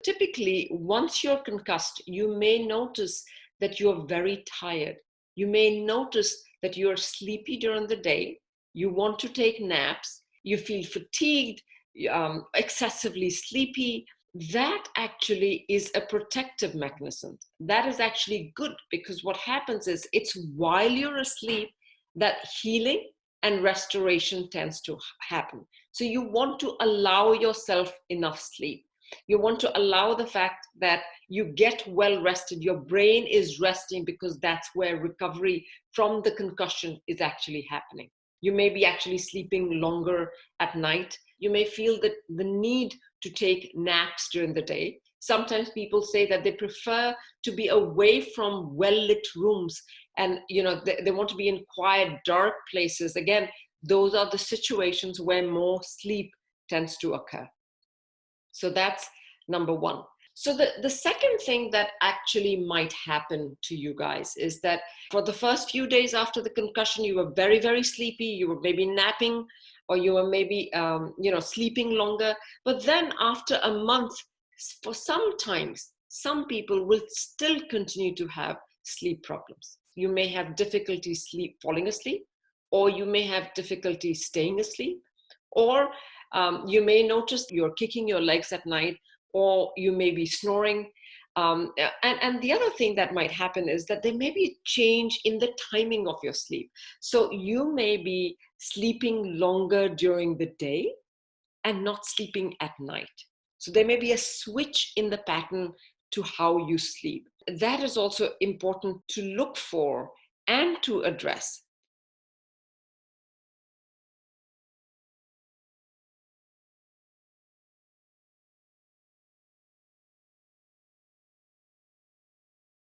typically, once you're concussed, you may notice that you're very tired. You may notice that you're sleepy during the day. You want to take naps. You feel fatigued, excessively sleepy. That actually is a protective mechanism. That is actually good, because what happens is it's while you're asleep that healing and restoration tends to happen. So you want to allow yourself enough sleep. You want to allow the fact that you get well rested. Your brain is resting, because that's where recovery from the concussion is actually happening. You may be actually sleeping longer at night. You may feel the need to take naps during the day. Sometimes people say that they prefer to be away from well-lit rooms, and they want to be in quiet, dark places. Again, those are the situations where more sleep tends to occur. So that's number one. So the second thing that actually might happen to you guys is that for the first few days after the concussion, you were very, very sleepy. You were maybe napping, or you were maybe sleeping longer. But then after a month, for sometimes, some people will still continue to have sleep problems. You may have difficulty falling asleep, or you may have difficulty staying asleep, or you may notice you're kicking your legs at night, or you may be snoring. And the other thing that might happen is that there may be a change in the timing of your sleep. So you may be sleeping longer during the day and not sleeping at night. So there may be a switch in the pattern to how you sleep. That is also important to look for and to address.